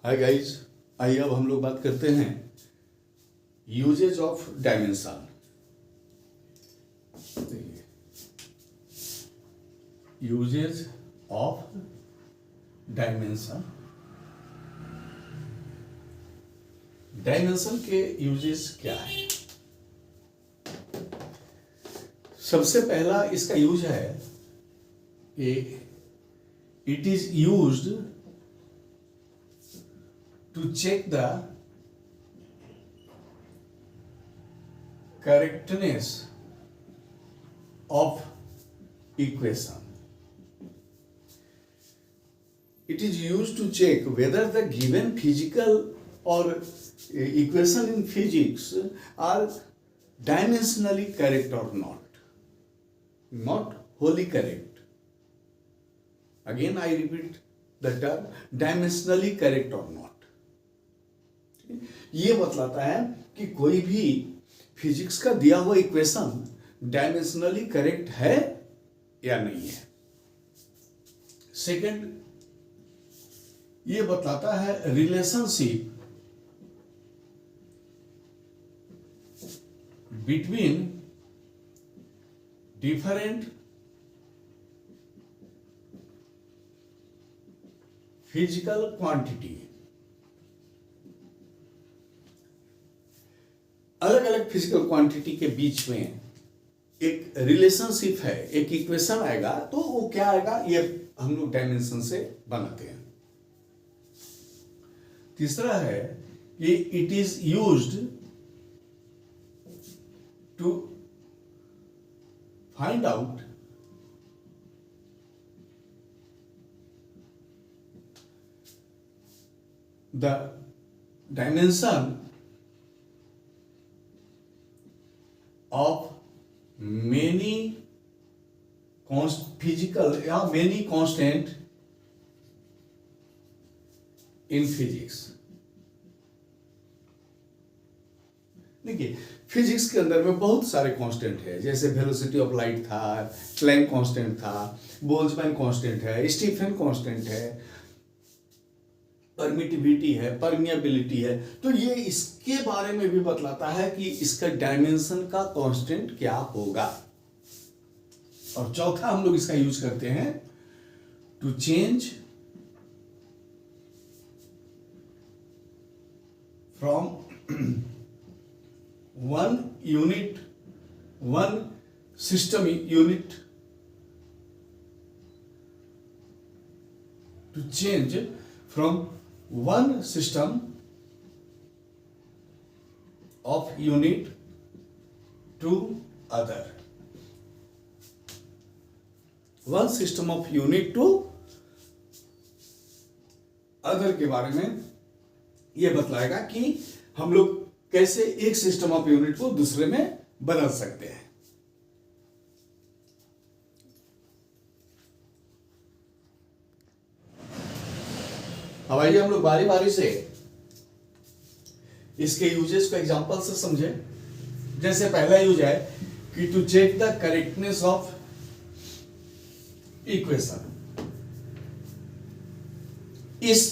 Hi guys, आइए अब हम लोग बात करते हैं usages of dimension. Usages of dimension. Dimension के यूजेस क्या है? सबसे पहला इसका यूज है कि it is used to check the correctness of equation. It is used to check whether the given physical or equation in physics are dimensionally correct or not wholly correct. Again I repeat the term dimensionally correct or not. ये बतलाता है कि कोई भी physics का दिया हुआ equation dimensionally correct है या नहीं है। सेकंड, ये बतलाता है relationship between different physical quantity. अलग अलग फिजिकल क्वांटिटी के बीच में एक रिलेशनशिप है, एक इक्वेशन आएगा तो वो क्या आएगा, ये हम लोग डायमेंशन से बनाते हैं। तीसरा है कि it is used to find out the dimension of many physical या many constant in physics। देखिए, फिजिक्स के अंदर में बहुत सारे कांस्टेंट है, जैसे वेलोसिटी ऑफ लाइट था, प्लैंक कांस्टेंट था, बोल्ट्जमैन कांस्टेंट है, स्टीफन कांस्टेंट है, परमिटिविटी है, परमिएबिलिटी है। तो ये इसके बारे में भी बतलाता है कि इसका डायमेंशन का कांस्टेंट क्या होगा। और चौथा हम लोग इसका यूज करते हैं to change from one system unit to change from one system of unit to other। one system of unit to other के बारे में यह बतलाएगा कि हम लोग कैसे एक सिस्टम ऑफ यूनिट को दूसरे में बदल सकते हैं। अब आइए हम लोग बारी बारी से इसके यूजेस को एग्जांपल से समझे। जैसे पहला यूज है कि to check the correctness of equation. इस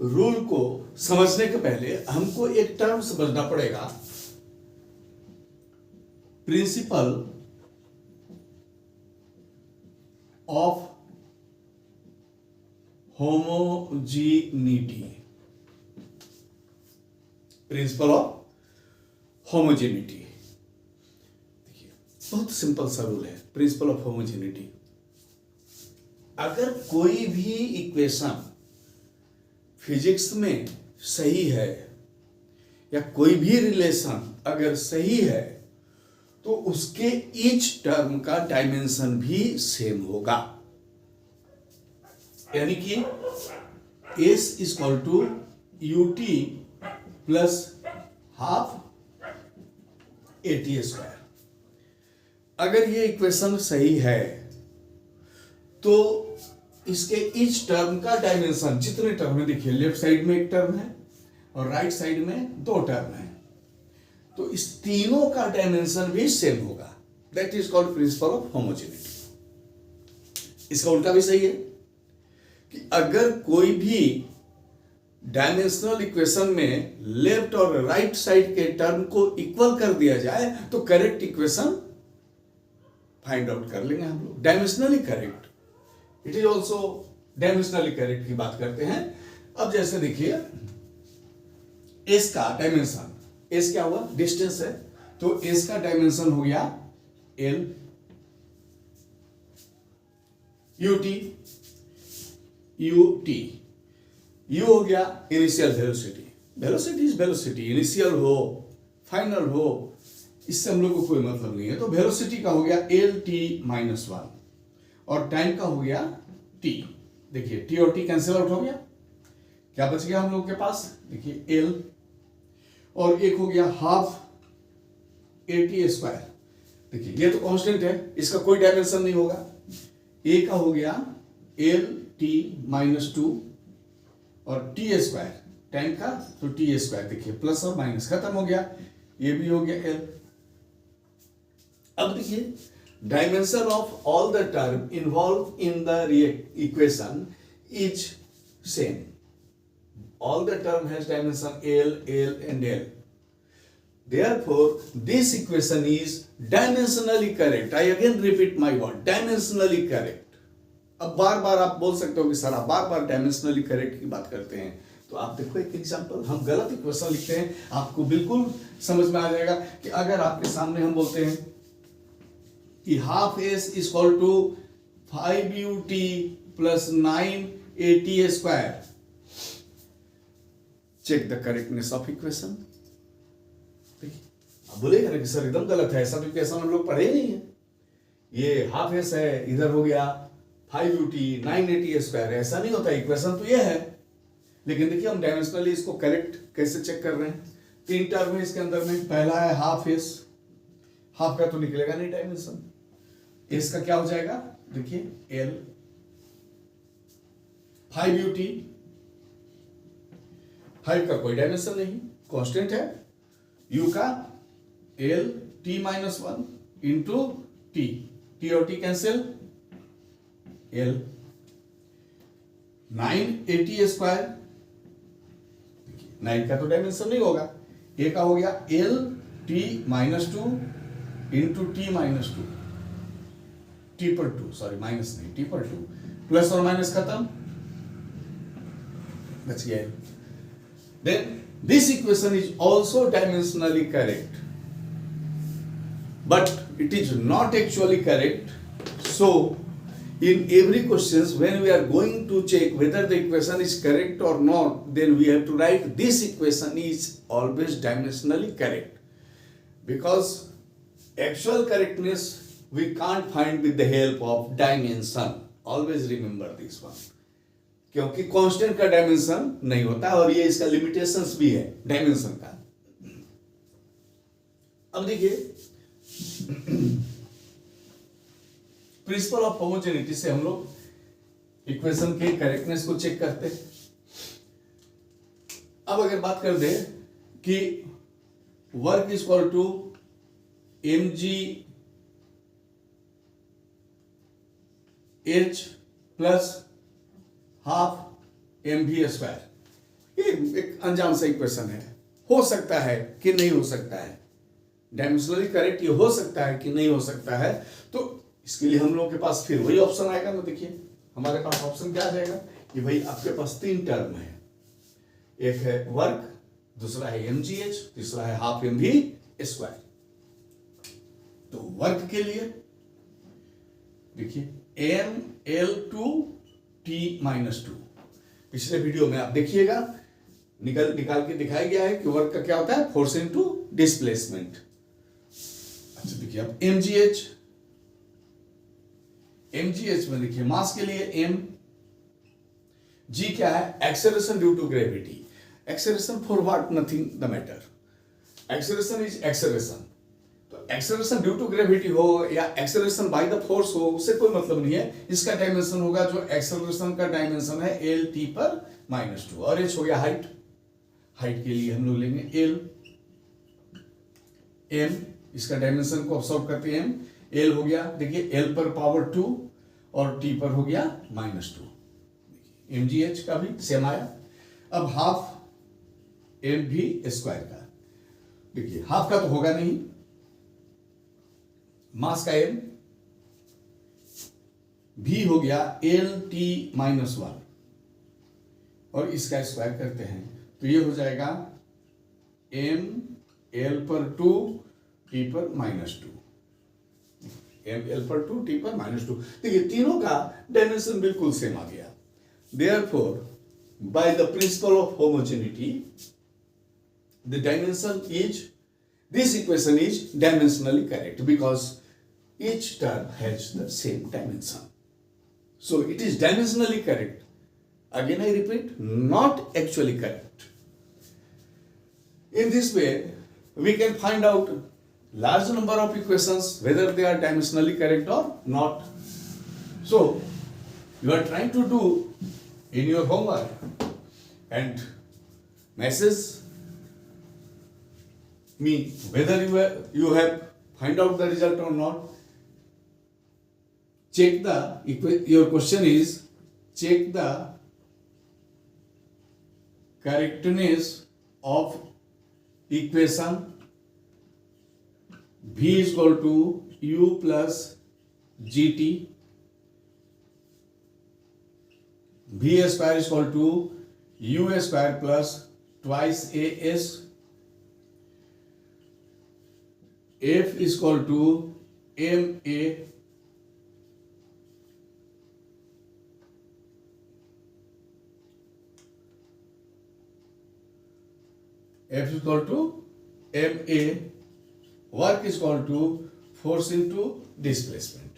रूल को समझने के पहले हमको एक टर्म समझना पड़ेगा, principle of homogeneity. Principle of homogeneity, देखिए बहुत सिंपल सा रूल है प्रिंसिपल ऑफ होमोजेनिटी। अगर कोई भी इक्वेशन फिजिक्स में सही है या कोई भी रिलेशन अगर सही है तो उसके ईच टर्म का डायमेंशन भी सेम होगा। यानी कि S is equal to UT plus half AT square. अगर ये इक्वेशन सही है तो इसके ईच टर्म का डायमेंशन, जितने टर्म है, देखिए लेफ्ट साइड में एक टर्म है और राइट साइड में दो टर्म है, तो इस तीनों का डायमेंशन भी सेम होगा। That is called principal of homogeneity. इसका उल्टा भी सही है कि अगर कोई भी डायमेंशनल इक्वेशन में लेफ्ट और राइट साइड के टर्म को इक्वल कर दिया जाए तो करेक्ट इक्वेशन फाइंड आउट कर लेंगे हम लोग। Dimensionally correct, it is also dimensionally correct की बात करते हैं। अब जैसे देखिए एस का डायमेंशन, एस क्या हुआ, डिस्टेंस है, तो एस का डायमेंशन हो गया एल, यूटी, यूटी, यू हो गया initial velocity. Velocity is velocity, initial हो फाइनल हो इससे हम लोग को कोई मतलब नहीं है। तो वेलोसिटी का हो गया एल टी माइनस वन और टाइम का हो गया टी। देखिए टी और टी कैंसिल आउट हो गया, क्या बच गया हम लोग के पास, देखिए एल और एक हो गया हाफ ए टी स्क्वायर। देखिए ये तो कांस्टेंट है, इसका कोई डायमेंशन नहीं होगा। ए का हो गया एल टी माइनस टू और टी स्क्वायर, टाइम का तो टी स्क्वायर, देखिए प्लस और माइनस खत्म हो गया, ये भी हो गया एल। अब देखिए dimension of all the term involve in the equation is same, all the term has dimension L, L and L. Therefore, this equation is dimensionally correct. I again repeat my word, dimensionally correct. अब बार बार आप बोल सकते हो कि sir आप बार बार dimensionally correct की बात करते हैं, तो आप देखो एक एग्जांपल, हम गलत इक्वेशन लिखते हैं, आपको बिल्कुल समझ में आ जाएगा कि अगर आपके सामने हम बोलते हैं कि half S is equal to 5ut plus 9at square, check the correctness of equation. अब बोलेगा ना कि सर एकदम गलत है, ऐसा तो इक्वेशन हम लोग पढ़े ही नहीं है, ये हाफ एस है, इधर हो गया 5ut 9at स्क्वायर, ऐसा नहीं होता, इक्वेशन तो ये है। लेकिन देखिए हम डायमेंशनली इसको करेक्ट कैसे चेक कर रहे हैं, तीन टर्म है इसके अंदर में, पहला है हाफ एस, हाफ का तो निकलेगा नहीं डायमेंशन, एस का क्या हो जाएगा, देखिए एल, 5ut, 5 का कोई डायमेंशन नहीं, कांस्टेंट है, u का L T minus one into T, T और T cancel, L 9at square, 9 का तो डायमेंशन नहीं होगा, ए का हो गया L T minus two into T minus two, T पर टू, सॉरी माइनस नहीं, टी पर टू, प्लस और माइनस खत्म, बच गया। Then this equation is also dimensionally correct, but it is not actually correct. So in every questions when we are going to check whether the equation is correct or not, then we have to write this equation is always dimensionally correct, because actual correctness we can't find with the help of dimension. Always remember this one, क्योंकि constant का dimension नहीं होता और ये इसका limitations भी है dimension का। अब देखिए प्रिंसिपल ऑफ होमोजेनिटी से हम लोग इक्वेशन के करेक्टनेस को चेक करते हैं। अब अगर बात कर दे कि work is equal to mg h plus half mv square, ये एक अनजान सा इक्वेशन है, हो सकता है कि नहीं हो सकता है, डायमेंशनली करेक्ट ये हो सकता है कि नहीं हो सकता है, तो इसके लिए हम लोगों के पास फिर वही ऑप्शन आएगा ना। देखिए हमारे पास ऑप्शन क्या आ जाएगा कि भाई आपके पास तीन टर्म है, एक है वर्क, दूसरा है mgh, तीसरा है हाफ mv स्क्वायर। तो वर्क के लिए देखिए ml2t माइनस टू, पिछले वीडियो में आप देखिएगा निकाल के दिखाया गया है कि वर्क का क्या होता है, फोर्स इनटू डिस्प्लेसमेंट। अच्छा देखिए अब mgh में देखिए मास के लिए m, g क्या है, acceleration due to gravity, acceleration for what, nothing the matter, acceleration is acceleration, तो एक्सेलरेशन ड्यू टू ग्रेविटी हो या एक्सेलरेशन बाय द फोर्स हो उससे कोई मतलब नहीं है, इसका डायमेंशन होगा जो एक्सेलरेशन का डायमेंशन है एल टी पर माइनस टू, और एच हो गया हाइट, हाइट के लिए हम लोग लेंगे एल, एम इसका डायमेंशन को सॉल्व करते हैं, एम एल हो गया देखिए एल पर पावर 2 और टी पर हो गया माइनस टू, mgh का भी सेम आया। अब हाफ mv स्क्वायर का, देखिए हाफ का तो होगा नहीं, मास का m, v हो गया LT-1 और इसका स्क्वायर करते हैं तो ये हो जाएगा m l पर 2 t पर -2, m l पर 2 t पर -2। देखिए तीनों का डायमेंशन बिल्कुल सेम आ गया। Therefore, by the principle of homogeneity, the dimension is, this equation is dimensionally correct because each term has the same dimension. So it is dimensionally correct. Again I repeat, not actually correct. In this way, we can find out large number of equations whether they are dimensionally correct or not. So you are trying to do in your homework and message me whether you have find out the result or not. Check the, your question is check the correctness of equation v is equal to u plus gt, v square is equal to u square plus twice as, f is equal to ma, f is equal to ma, work is equal to force into displacement.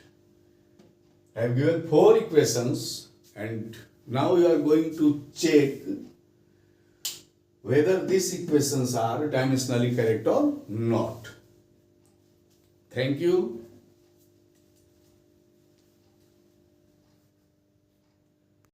I have given 4 equations and now you are going to check whether these equations are dimensionally correct or not. Thank you.